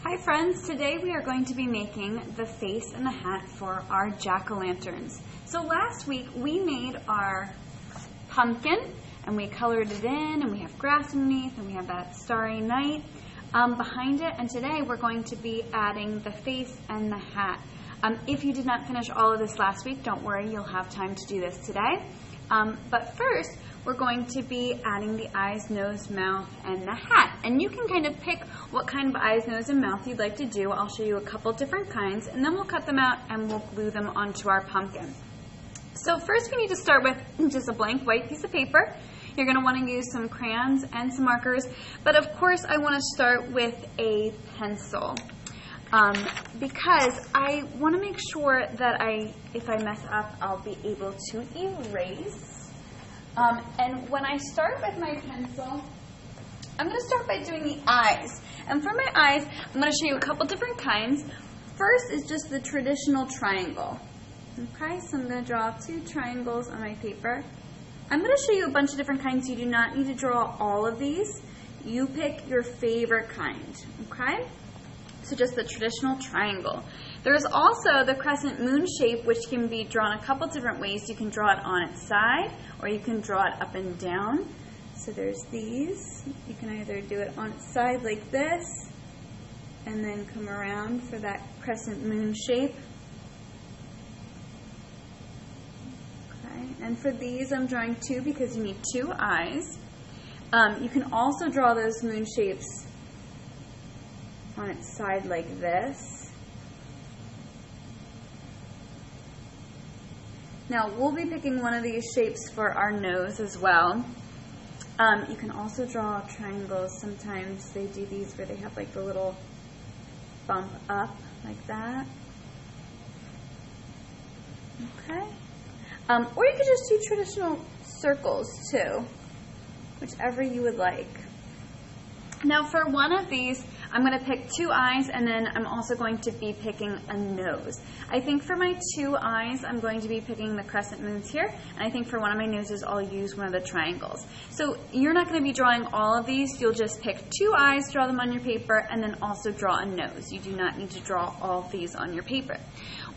Hi friends, today we are going to be making the face and the hat for our jack-o'-lanterns. So last week we made our pumpkin and we colored it in and we have grass underneath and we have that starry night behind it, and today we're going to be adding the face and the hat. If you did not finish all of this last week, don't worry, you'll have time to do this today. But first, we're going to be adding the eyes, nose, mouth, and the hat. And you can kind of pick what kind of eyes, nose, and mouth you'd like to do. I'll show you a couple different kinds, and then we'll cut them out and we'll glue them onto our pumpkin. So first we need to start with just a blank white piece of paper. You're going to want to use some crayons and some markers, but of course I want to start with a pencil. Because I want to make sure that if I mess up, I'll be able to erase. And when I start with my pencil, I'm going to start by doing the eyes. And for my eyes, I'm going to show you a couple different kinds. First is just the traditional triangle. Okay, so I'm going to draw two triangles on my paper. I'm going to show you a bunch of different kinds. You do not need to draw all of these. You pick your favorite kind, okay? So just the traditional triangle. There's also the crescent moon shape, which can be drawn a couple different ways. You can draw it on its side, or you can draw it up and down. So there's these. You can either do it on its side like this, and then come around for that crescent moon shape. Okay, and for these I'm drawing two because you need two eyes. You can also draw those moon shapes on its side like this. Now we'll be picking one of these shapes for our nose as well. You can also draw triangles. Sometimes they do these where they have like the little bump up like that. Okay. Or you could just do traditional circles too, whichever you would like. Now for one of these, I'm going to pick two eyes, and then I'm also going to be picking a nose. I think for my two eyes, I'm going to be picking the crescent moons here, and I think for one of my noses, I'll use one of the triangles. So you're not going to be drawing all of these. You'll just pick two eyes, draw them on your paper, and then also draw a nose. You do not need to draw all of these on your paper.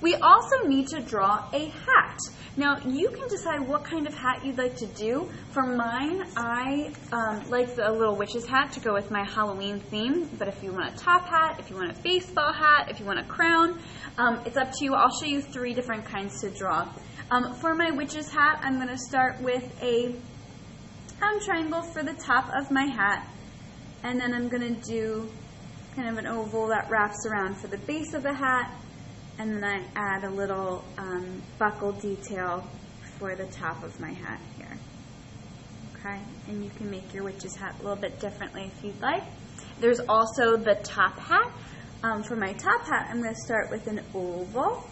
We also need to draw a hat. Now, you can decide what kind of hat you'd like to do. For mine, I like the little witch's hat to go with my Halloween theme. But if you want a top hat, if you want a baseball hat, if you want a crown, it's up to you. I'll show you three different kinds to draw. For my witch's hat, I'm going to start with a triangle for the top of my hat. And then I'm going to do kind of an oval that wraps around for the base of the hat. And then I add a little buckle detail for the top of my hat here. Okay, and you can make your witch's hat a little bit differently if you'd like. There's also the top hat. For my top hat, I'm going to start with an oval.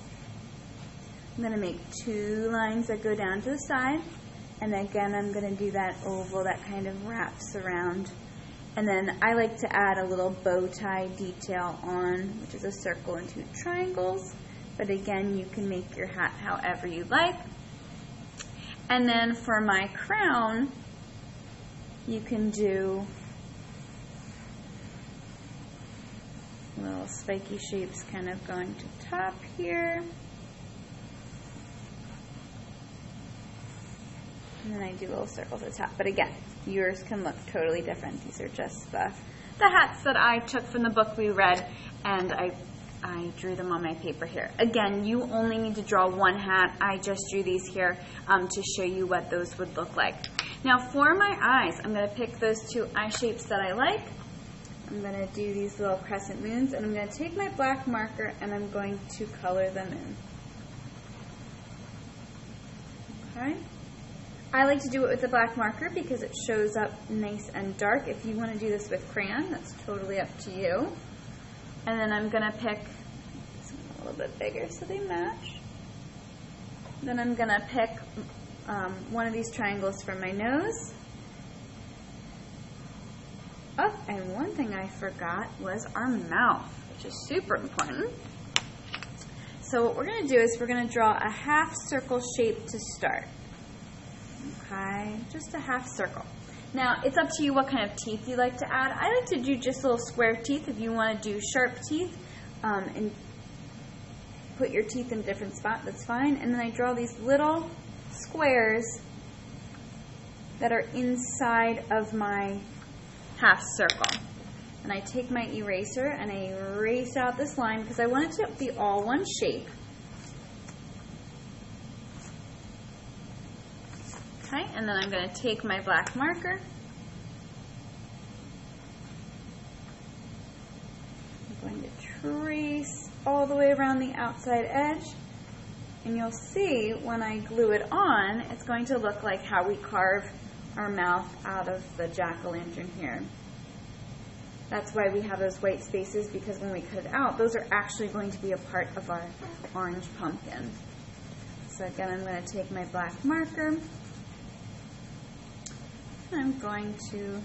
I'm going to make two lines that go down to the side. And again, I'm going to do that oval that kind of wraps around. And then I like to add a little bow tie detail on, which is a circle and two triangles. But again, you can make your hat however you like. And then for my crown, you can do little spiky shapes kind of going to top here. And then I do little circles at the top. But again, yours can look totally different. These are just the hats that I took from the book we read, and I drew them on my paper here. Again, you only need to draw one hat. I just drew these here to show you what those would look like. Now for my eyes, I'm going to pick those two eye shapes that I like. I'm going to do these little crescent moons, and I'm going to take my black marker and I'm going to color them in. Okay. I like to do it with a black marker because it shows up nice and dark. If you want to do this with crayon, that's totally up to you. And then I'm going to pick some a little bit bigger so they match. Then I'm going to pick one of these triangles for my nose. Oh, and one thing I forgot was our mouth, which is super important. So what we're going to do is we're going to draw a half circle shape to start. Okay, just a half circle. Now, it's up to you what kind of teeth you like to add. I like to do just little square teeth. If you want to do sharp teeth and put your teeth in a different spot, that's fine. And then I draw these little squares that are inside of my half circle. And I take my eraser and I erase out this line because I want it to be all one shape. Okay, and then I'm going to take my black marker. I'm going to trace all the way around the outside edge. And you'll see when I glue it on, it's going to look like how we carve our mouth out of the jack-o'-lantern here. That's why we have those white spaces, because when we cut it out, those are actually going to be a part of our orange pumpkin. So again, I'm going to take my black marker. I'm going to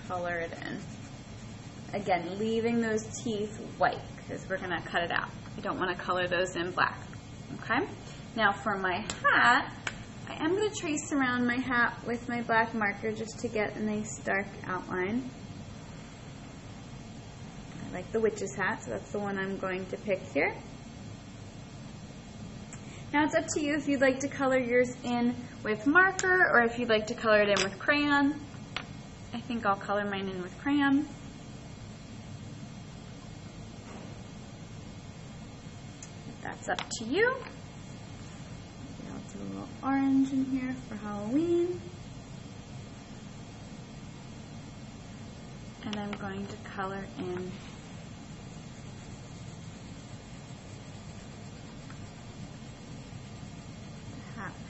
color it in. Again, leaving those teeth white because we're going to cut it out. You don't want to color those in black. Okay? Now for my hat, I am going to trace around my hat with my black marker just to get a nice dark outline. I like the witch's hat, so that's the one I'm going to pick here. Now it's up to you if you'd like to color yours in with marker or if you'd like to color it in with crayon. I think I'll color mine in with crayon. That's up to you. I'll do a little orange in here for Halloween. And I'm going to color in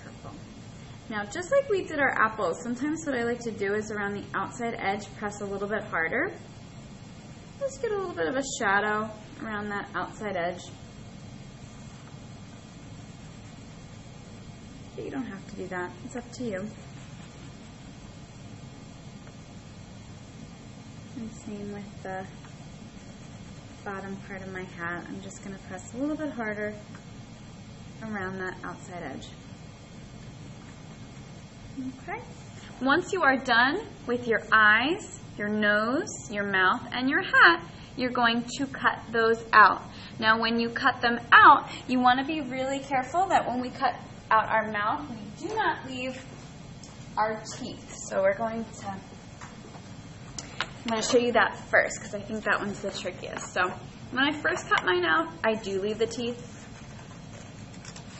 purple. Now, just like we did our apples, sometimes what I like to do is around the outside edge, press a little bit harder. Just get a little bit of a shadow around that outside edge. But you don't have to do that. It's up to you. And same with the bottom part of my hat. I'm just going to press a little bit harder around that outside edge. Okay. Once you are done with your eyes, your nose, your mouth, and your hat, you're going to cut those out. Now, when you cut them out, you want to be really careful that when we cut out our mouth, we do not leave our teeth. So we're going to, I'm going to show you that first because I think that one's the trickiest. So when I first cut mine out, I do leave the teeth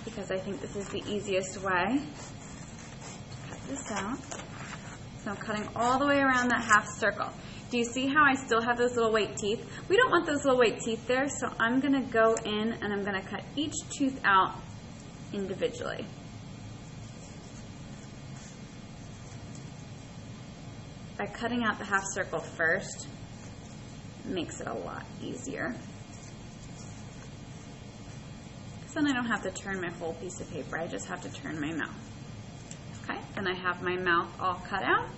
because I think this is the easiest way. This out. So I'm cutting all the way around that half circle. Do you see how I still have those little white teeth? We don't want those little white teeth there, so I'm going to go in and I'm going to cut each tooth out individually. By cutting out the half circle first, it makes it a lot easier. Because then I don't have to turn my whole piece of paper, I just have to turn my mouth. Okay, then I have my mouth all cut out.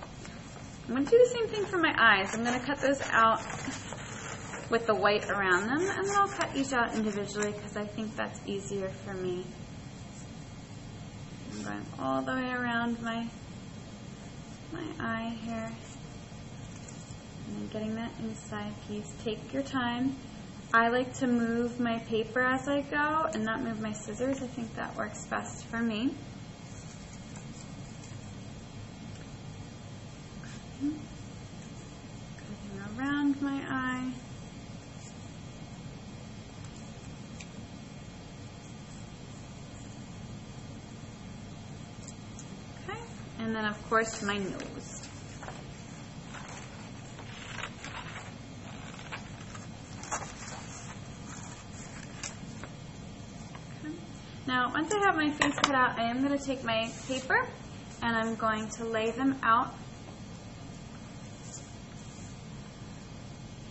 I'm going to do the same thing for my eyes. I'm going to cut those out with the white around them, and then I'll cut each out individually because I think that's easier for me. I'm going all the way around my eye here. And then getting that inside piece. Take your time. I like to move my paper as I go and not move my scissors. I think that works best for me. Cutting around my eye. Okay, and then of course my nose. Now, once I have my face cut out, I am going to take my paper and I'm going to lay them out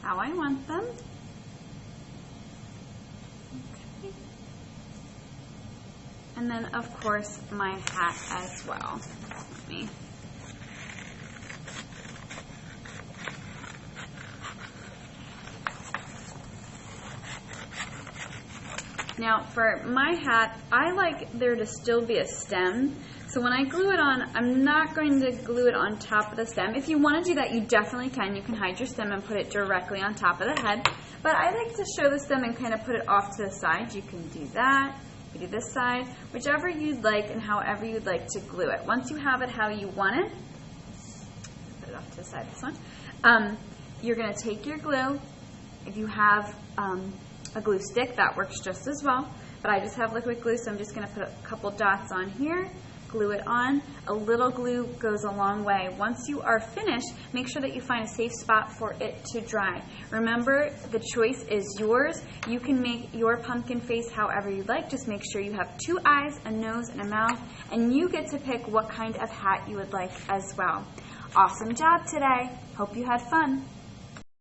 how I want them. Okay. And then, of course, my hat as well. Let me Now, for my hat, I like there to still be a stem, So when I glue it on, I'm not going to glue it on top of the stem. If you want to do that, you definitely can. You can hide your stem and put it directly on top of the head. But I like to show the stem and kind of put it off to the side. You can do that. You can do this side, whichever you'd like and however you'd like to glue it. Once you have it how you want it, put it off to the side, this one. You're going to take your glue. If you have a glue stick, that works just as well. But I just have liquid glue, so I'm just going to put a couple dots on here, glue it on. A little glue goes a long way. Once you are finished, make sure that you find a safe spot for it to dry. Remember, the choice is yours. You can make your pumpkin face however you like. Just make sure you have 2 eyes, a nose, and a mouth, and you get to pick what kind of hat you would like as well. Awesome job today. Hope you had fun.